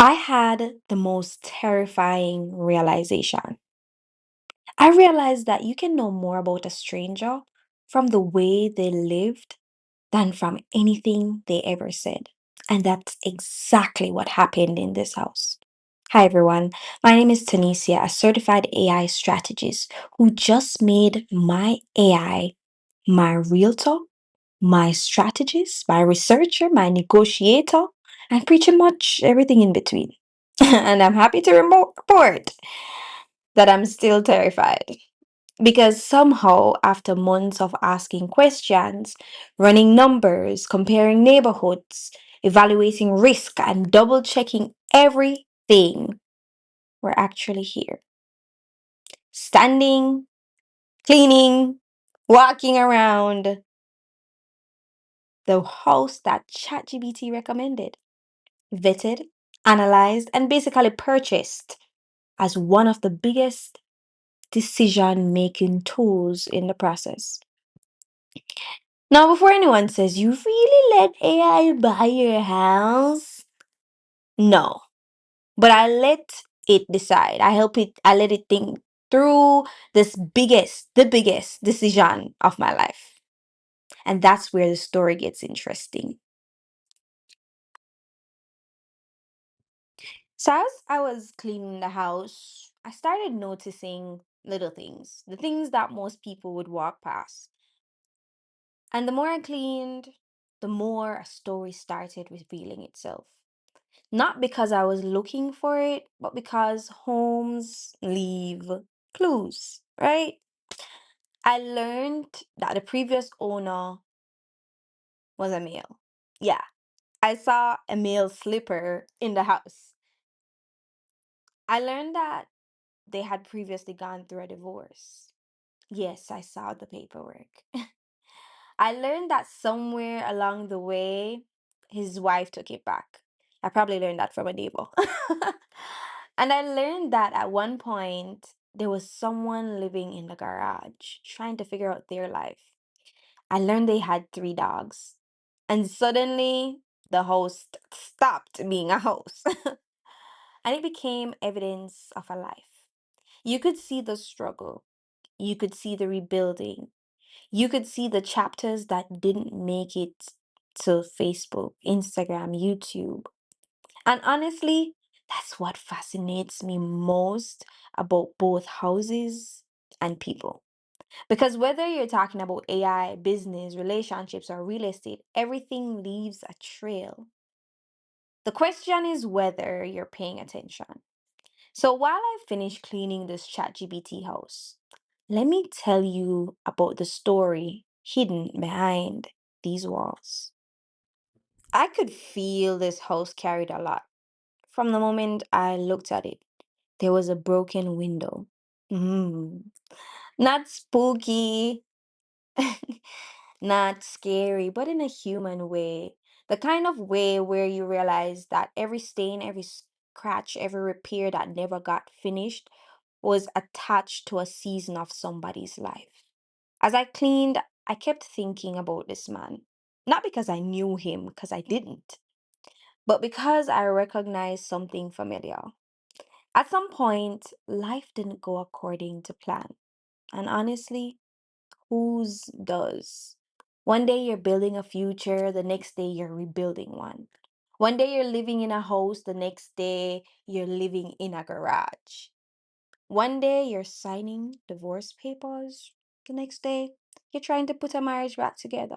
I had the most terrifying realization. I realized that you can know more about a stranger from the way they lived than from anything they ever said. And that's exactly what happened in this house. Hi, everyone. My name is Tonecia, a certified AI strategist who just made my AI my realtor, my strategist, my researcher, my negotiator, and pretty much everything in between. And I'm happy to report that I'm still terrified because somehow, after months of asking questions, running numbers, comparing neighborhoods, evaluating risk, and double checking everything, we're actually here. Standing, cleaning, walking around the house that ChatGPT recommended, vetted, analyzed, and basically purchased as one of the biggest decision making tools in the process. Now, before anyone says, you really let AI buy your house? No, but I let it decide. I let it think through the biggest decision of my life. And that's where the story gets interesting. So as I was cleaning the house, I started noticing little things, the things that most people would walk past. And the more I cleaned, the more a story started revealing itself. Not because I was looking for it, but because homes leave clues, right? I learned that the previous owner was a male. Yeah, I saw a male slipper in the house. I learned that they had previously gone through a divorce. Yes, I saw the paperwork. I learned that somewhere along the way, his wife took it back. I probably learned that from a neighbor. And I learned that at one point, there was someone living in the garage trying to figure out their life. I learned they had three dogs. And suddenly, the host stopped being a host. And it became evidence of a life. You could see the struggle, you could see the rebuilding, you could see the chapters that didn't make it to Facebook, Instagram, YouTube. And honestly, that's what fascinates me most about both houses and people. Because whether you're talking about AI, business, relationships, or real estate, everything leaves a trail. The question is whether you're paying attention. So while I finish cleaning this ChatGPT house, let me tell you about the story hidden behind these walls. I could feel this house carried a lot. From the moment I looked at it, there was a broken window. Mm. Not spooky, not scary, but in a human way. The kind of way where you realize that every stain, every scratch, every repair that never got finished was attached to a season of somebody's life. As I cleaned, I kept thinking about this man. Not because I knew him, because I didn't, but because I recognized something familiar. At some point, life didn't go according to plan. And honestly, whose does? One day you're building a future, the next day you're rebuilding one. One day you're living in a house, the next day you're living in a garage. One day you're signing divorce papers, the next day you're trying to put a marriage back together.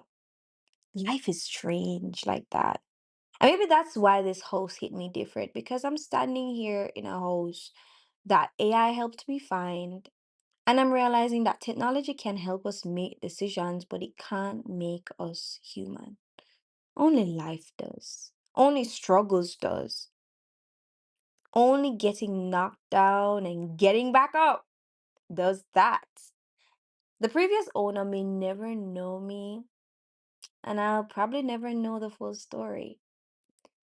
Life is strange like that. And maybe that's why this house hit me different because I'm standing here in a house that AI helped me find. And I'm realizing that technology can help us make decisions, but it can't make us human. Only life does. Only struggles does. Only getting knocked down and getting back up does that. The previous owner may never know me, and I'll probably never know the full story.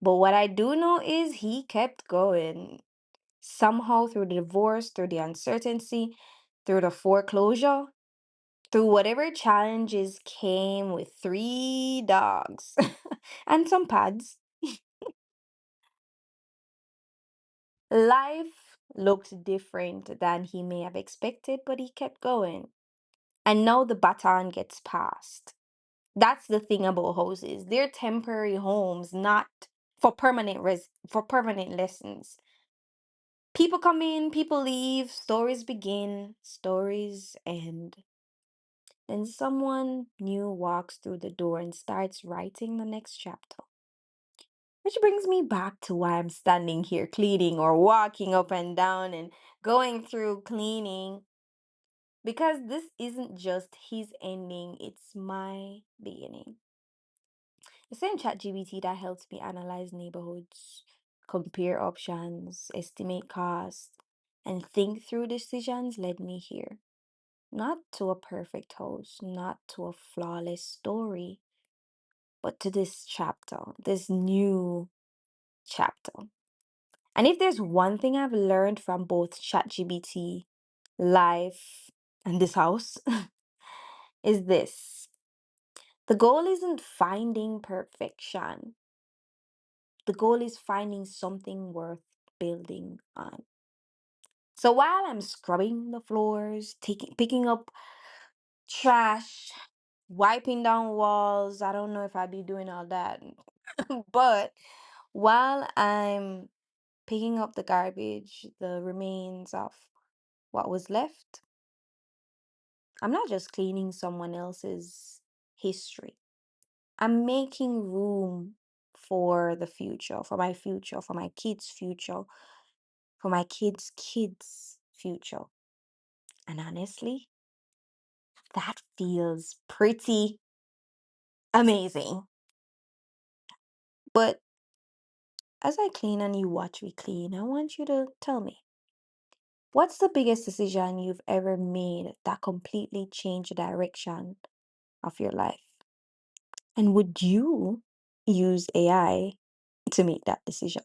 But what I do know is he kept going. Somehow through the divorce, through the uncertainty, through the foreclosure, through whatever challenges came with three dogs and some pads. Life looked different than he may have expected, but he kept going. And now the baton gets passed. That's the thing about houses. They're temporary homes, not for permanent lessons. People come in, people leave, stories begin, stories end. Then someone new walks through the door and starts writing the next chapter. Which brings me back to why I'm standing here cleaning or walking up and down and going through cleaning. Because this isn't just his ending, it's my beginning. The same ChatGPT that helps me analyze neighborhoods, compare options, estimate costs, and think through decisions led me here. Not to a perfect house, not to a flawless story, but to this chapter, this new chapter. And if there's one thing I've learned from both ChatGPT, life, and this house, is this. The goal isn't finding perfection. The goal is finding something worth building on. So while I'm scrubbing the floors, picking up trash, wiping down walls, I don't know if I'd be doing all that. But while I'm picking up the garbage, the remains of what was left, I'm not just cleaning someone else's history. I'm making room for the future, for my kids' future, for my kids' kids' future. And honestly, that feels pretty amazing. But as I clean and you watch me clean, I want you to tell me, what's the biggest decision you've ever made that completely changed the direction of your life? And would you use AI to make that decision?